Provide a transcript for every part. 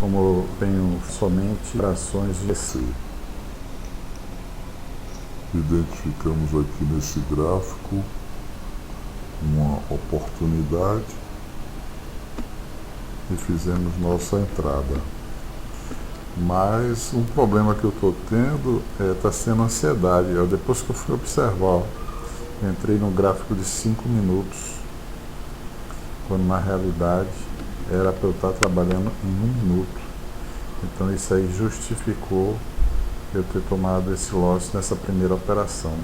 como eu tenho somente operações de C. Identificamos aqui nesse gráfico uma oportunidade e fizemos nossa entrada. Mas um problema que eu estou tendo está sendo ansiedade. Depois que eu fui observar, entrei no gráfico de 5 minutos, quando na realidade era para eu estar trabalhando em 1 minuto. Então isso aí justificou eu ter tomado esse loss nessa primeira operação.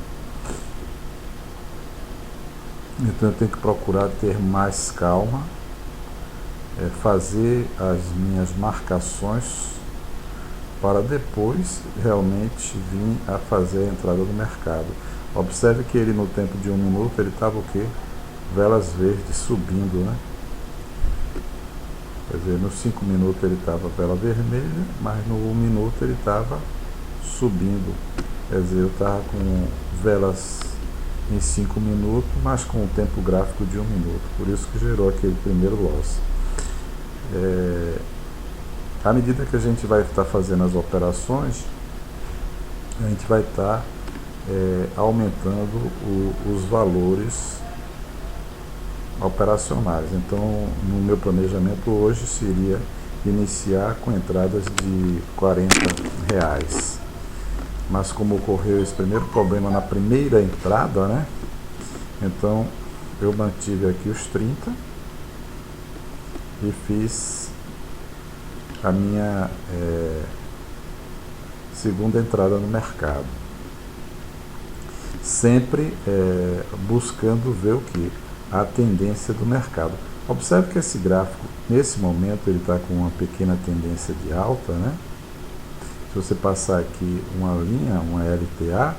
Então eu tenho que procurar ter mais calma, fazer as minhas marcações para depois realmente vir a fazer a entrada no mercado. Observe que ele no tempo de 1 minuto ele estava o quê? Velas verdes subindo, né? Quer dizer, nos 5 minutos ele estava vela vermelha, mas no 1 minuto ele estava subindo. Quer dizer, eu estava com velas em 5 minutos, mas com o tempo gráfico de 1 minuto. Por isso que gerou aquele primeiro loss. À medida que a gente vai estar fazendo as operações, a gente vai estar aumentando os valores operacionais. Então, no meu planejamento hoje seria iniciar com entradas de R$40. Mas como ocorreu esse primeiro problema na primeira entrada, né? Então, eu mantive aqui os 30 e fiz a minha segunda entrada no mercado. Sempre buscando ver o que? A tendência do mercado. Observe que esse gráfico, nesse momento, ele está com uma pequena tendência de alta, né? Se você passar aqui uma linha, uma LTA,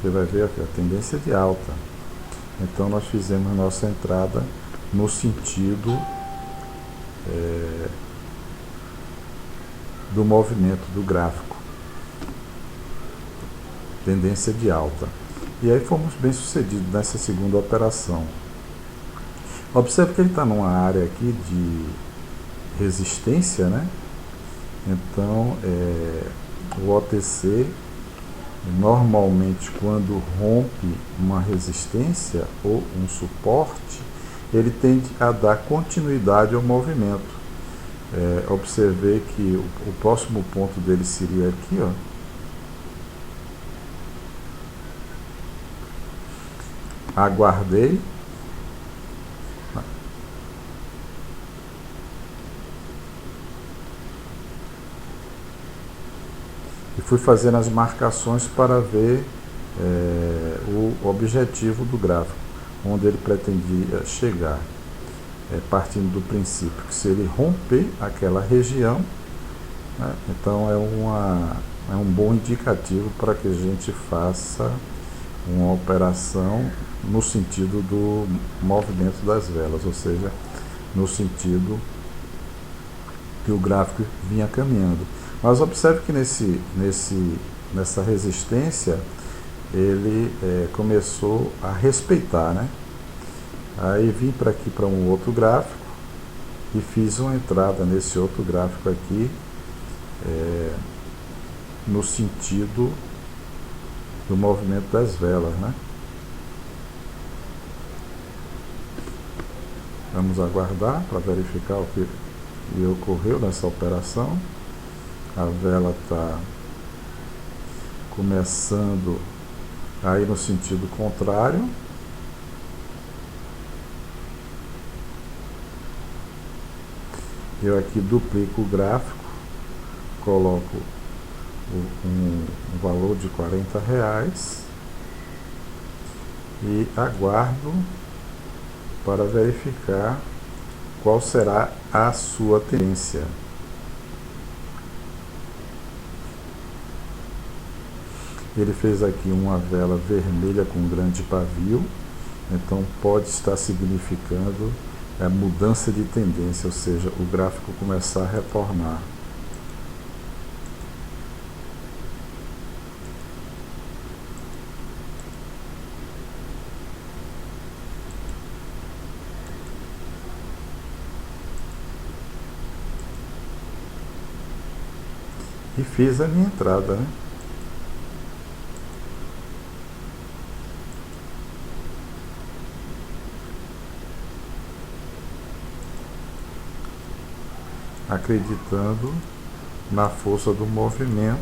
você vai ver aqui a tendência de alta. Então nós fizemos nossa entrada no sentido do movimento do gráfico, tendência de alta. E aí fomos bem sucedidos nessa segunda operação. Observe que ele está numa área aqui de resistência, né? Então o OTC normalmente quando rompe uma resistência ou um suporte, ele tende a dar continuidade ao movimento. Observei que o próximo ponto dele seria aqui, ó. Aguardei. E fui fazendo as marcações para ver o objetivo do gráfico, onde ele pretendia chegar. Partindo do princípio que se ele romper aquela região, né, então é um bom indicativo para que a gente faça uma operação no sentido do movimento das velas, ou seja, no sentido que o gráfico vinha caminhando. Mas observe que nessa resistência ele começou a respeitar, né? Aí vim para aqui para um outro gráfico e fiz uma entrada nesse outro gráfico aqui no sentido do movimento das velas, né? Vamos aguardar para verificar o que ocorreu nessa operação. A vela está começando a ir no sentido contrário. Eu aqui duplico o gráfico, coloco um valor de R$40 e aguardo para verificar qual será a sua tendência. Ele fez aqui uma vela vermelha com grande pavio, então pode estar significando a mudança de tendência, ou seja, o gráfico começar a retornar. e fiz a minha entrada, né? Acreditando na força do movimento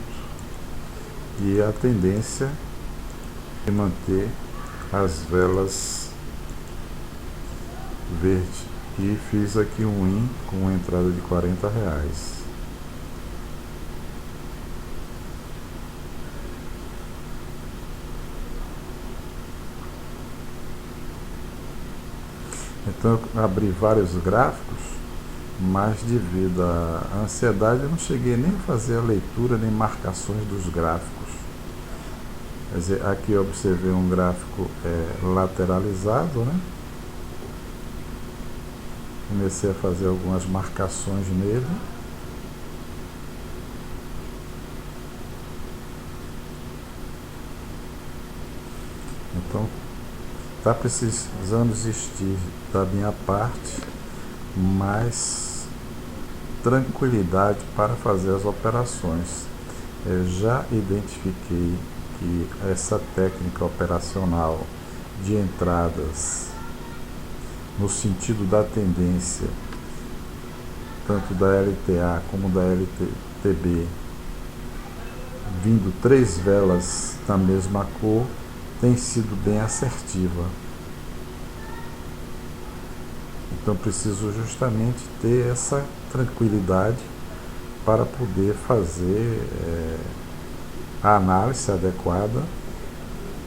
e a tendência de manter as velas verdes. E fiz aqui um win com uma entrada de R$40. Então eu abri vários gráficos, mas devido à ansiedade eu não cheguei nem a fazer a leitura nem marcações dos gráficos. Quer dizer, aqui eu observei um gráfico lateralizado, né? Comecei a fazer algumas marcações nele. Então, está precisando existir da minha parte mais tranquilidade para fazer as operações. Já identifiquei que essa técnica operacional de entradas no sentido da tendência, tanto da LTA como da LTB, vindo 3 velas da mesma cor, tem sido bem assertiva. Então preciso justamente ter essa tranquilidade para poder fazer a análise adequada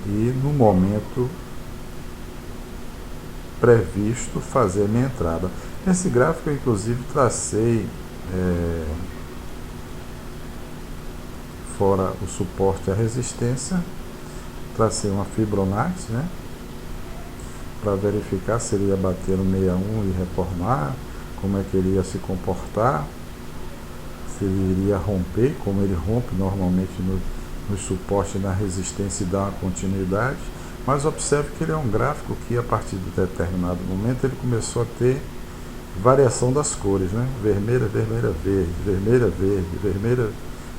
e no momento previsto fazer a minha entrada. Esse gráfico eu inclusive tracei fora o suporte e a resistência, tracei uma Fibonacci, né, para verificar se ele ia bater no 61 e retornar, como é que ele ia se comportar, se ele iria romper, como ele rompe normalmente no suporte e na resistência e dá uma continuidade. Mas observe que ele é um gráfico que a partir de determinado momento ele começou a ter variação das cores, né? Vermelha, vermelha, verde, vermelha, verde, vermelha,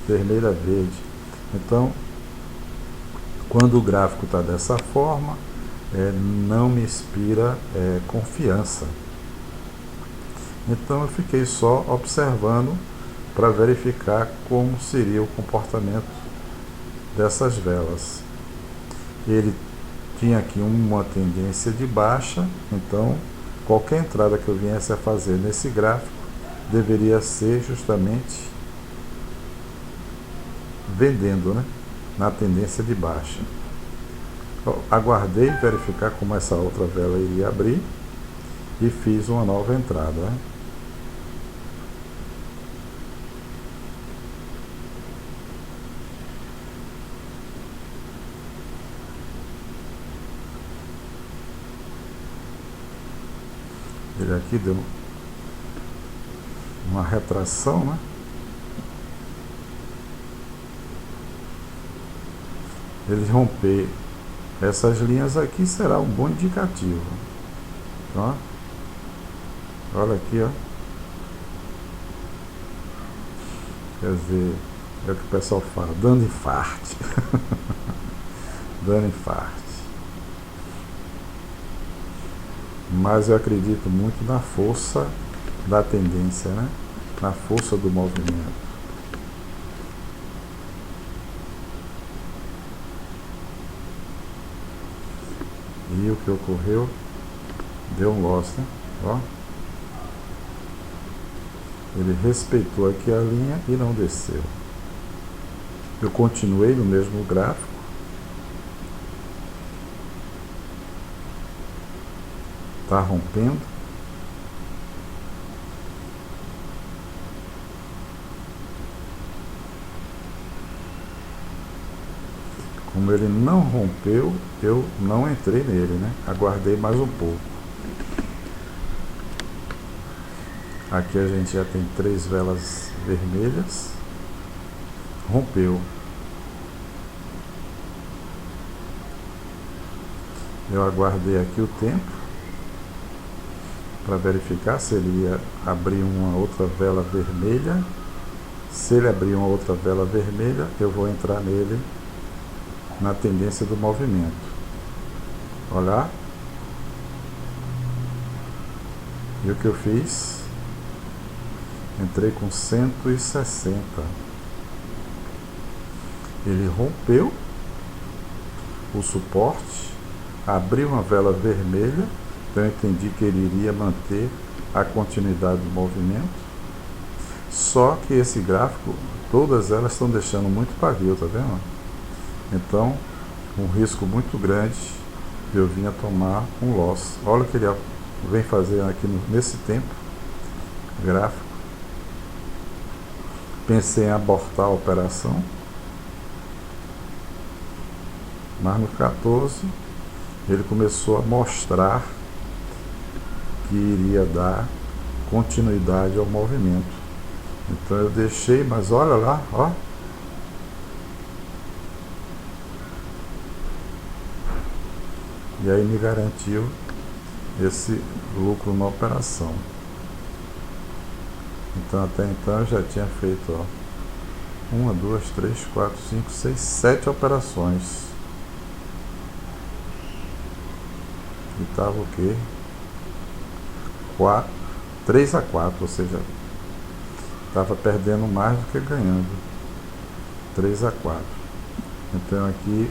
vermelha, verde. Então, quando o gráfico está dessa forma, não me inspira confiança. Então eu fiquei só observando para verificar como seria o comportamento dessas velas. Ele tinha aqui uma tendência de baixa, então qualquer entrada que eu viesse a fazer nesse gráfico deveria ser justamente vendendo, né, na tendência de baixa. Aguardei verificar como essa outra vela iria abrir e fiz uma nova entrada, né? Ele aqui deu uma retração, né? Ele romper essas linhas aqui será um bom indicativo. Ó. Olha aqui, ó. Quer dizer, é o que o pessoal fala, dando infarte. Dando infarte. Mas eu acredito muito na força da tendência, né? Na força do movimento. E o que ocorreu? Deu um loss, né? Ó. Ele respeitou aqui a linha e não desceu. Eu continuei no mesmo gráfico. Está rompendo. Como ele não rompeu, eu não entrei nele, né? Aguardei mais um pouco. Aqui a gente já tem 3 velas vermelhas. Rompeu. Eu aguardei aqui o tempo para verificar se ele ia abrir uma outra vela vermelha. Se ele abrir uma outra vela vermelha, eu vou entrar nele na tendência do movimento. Olha. E o que eu fiz? Entrei com 160. Ele rompeu o suporte, abriu uma vela vermelha, então eu entendi que ele iria manter a continuidade do movimento. Só que esse gráfico, todas elas estão deixando muito pavio, tá vendo? Então, um risco muito grande de eu vir a tomar um loss. Olha o que ele vem fazer aqui nesse tempo gráfico. Pensei em abortar a operação, mas no 14 ele começou a mostrar que iria dar continuidade ao movimento. Então eu deixei, mas olha lá, ó. E aí me garantiu esse lucro na operação. Então até então eu já tinha feito, ó, 1, 2, 3, 4, 5, 6, 7 operações. E estava o quê? 3 a 4, ou seja, estava perdendo mais do que ganhando. 3 a 4. Então aqui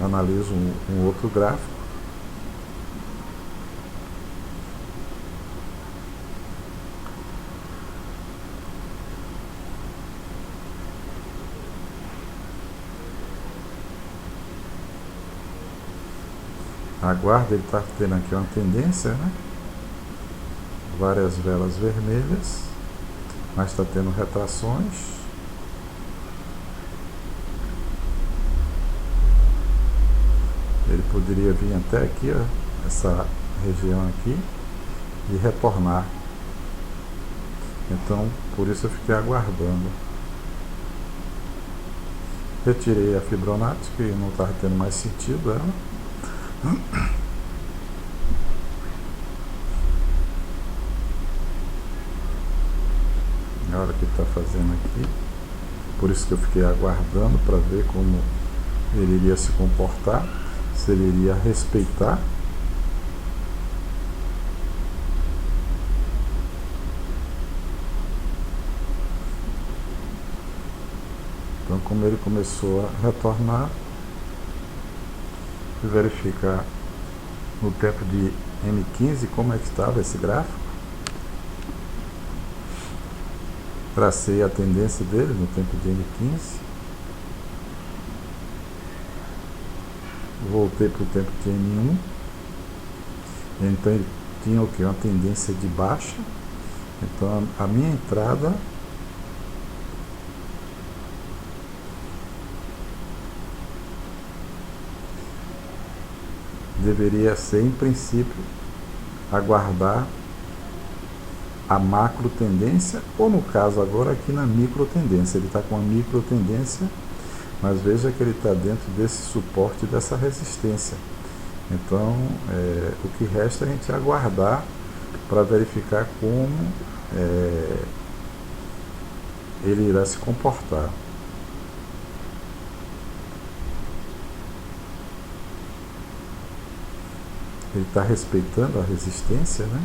analiso um outro gráfico. Aguarda, ele está tendo aqui uma tendência, né? Várias velas vermelhas, mas está tendo retrações. Ele poderia vir até aqui, ó, essa região aqui, e retornar. Então, por isso eu fiquei aguardando. Retirei a Fibonacci, que não estava tendo mais sentido ela. Olha o que está fazendo aqui. Por isso que eu fiquei aguardando para ver como ele iria se comportar, se ele iria respeitar. Então, como ele começou a retornar, fui verificar no tempo de M15 como é que estava esse gráfico. Tracei a tendência dele no tempo de M15. Voltei para o tempo de M1. Então ele tinha o que? Uma tendência de baixa. Então a minha entrada deveria ser, em princípio, aguardar a macro tendência, ou no caso agora aqui na micro tendência. Ele está com a micro tendência, mas veja que ele está dentro desse suporte, dessa resistência. Então o que resta é a gente aguardar para verificar como ele irá se comportar. Ele está respeitando a resistência, né?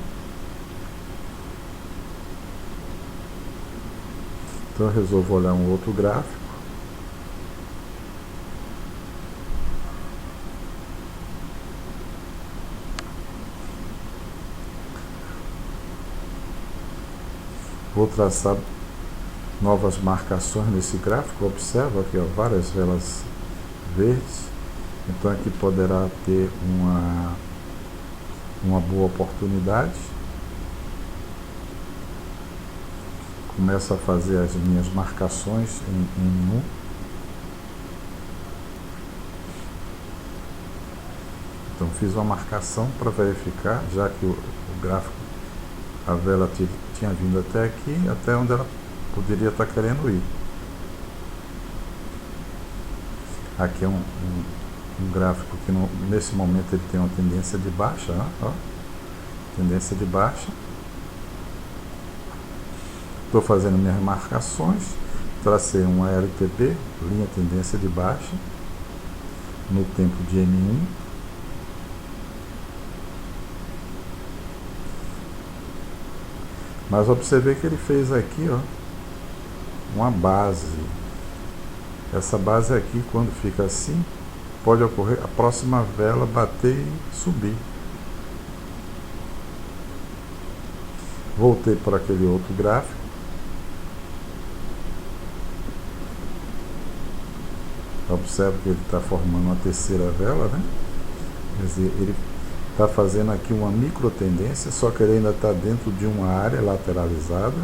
Então eu resolvo olhar um outro gráfico. Vou traçar novas marcações nesse gráfico. Observa aqui, ó, várias velas verdes. Então aqui poderá ter uma boa oportunidade. Começo a fazer as minhas marcações em M1. Então fiz uma marcação para verificar, já que o gráfico, a vela tinha vindo até aqui, até onde ela poderia estar querendo ir. Aqui é um gráfico que nesse momento ele tem uma tendência de baixa, ó, tendência de baixa. Estou fazendo minhas marcações, tracei uma LTB, linha tendência de baixa, no tempo de M1. Mas observei que ele fez aqui, ó, uma base. Essa base aqui, quando fica assim, pode ocorrer a próxima vela bater e subir. Voltei para aquele outro gráfico. Observe que ele está formando uma terceira vela, né? Quer dizer, ele está fazendo aqui uma micro tendência, só que ele ainda está dentro de uma área lateralizada.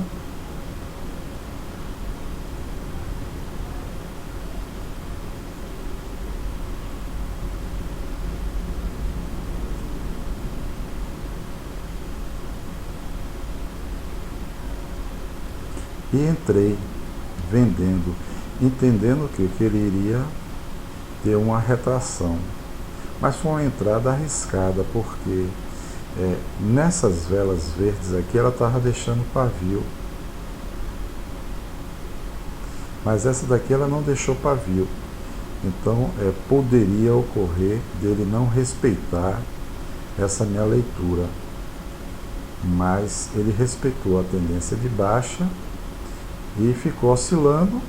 E entrei vendendo, entendendo que ele iria ter uma retração. Mas foi uma entrada arriscada, porque nessas velas verdes aqui ela estava deixando pavio. Mas essa daqui ela não deixou pavio. Então poderia ocorrer dele não respeitar essa minha leitura. Mas ele respeitou a tendência de baixa e ficou oscilando,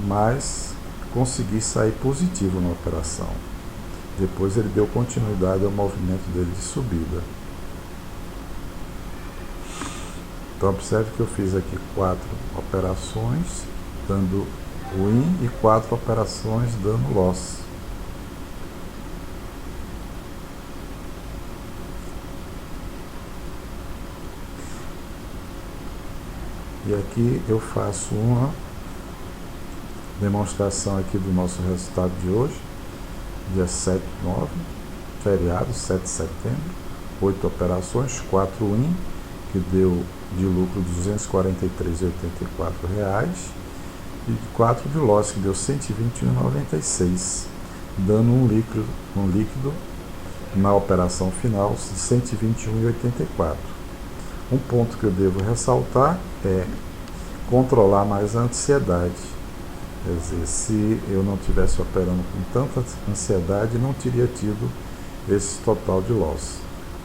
mas consegui sair positivo na operação. Depois ele deu continuidade ao movimento dele de subida. Então observe que eu fiz aqui 4 operações dando win e 4 operações dando loss. E aqui eu faço uma demonstração aqui do nosso resultado de hoje, dia 7/9, feriado, 7 de setembro, 8 operações, 4 win, que deu de lucro R$ 243,84, e 4 de loss, que deu R$ 121,96, dando um líquido na operação final de R$ 121,84. Um ponto que eu devo ressaltar é controlar mais a ansiedade. Quer dizer, se eu não estivesse operando com tanta ansiedade, não teria tido esse total de loss.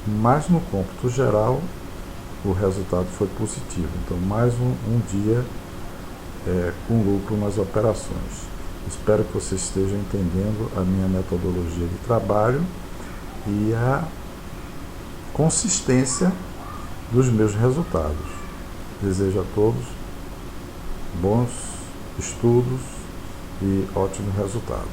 Mas no cômputo geral, o resultado foi positivo. Então, mais um dia com lucro nas operações. Espero que você esteja entendendo a minha metodologia de trabalho e a consistência dos meus resultados. Desejo a todos bons estudos e ótimo resultado.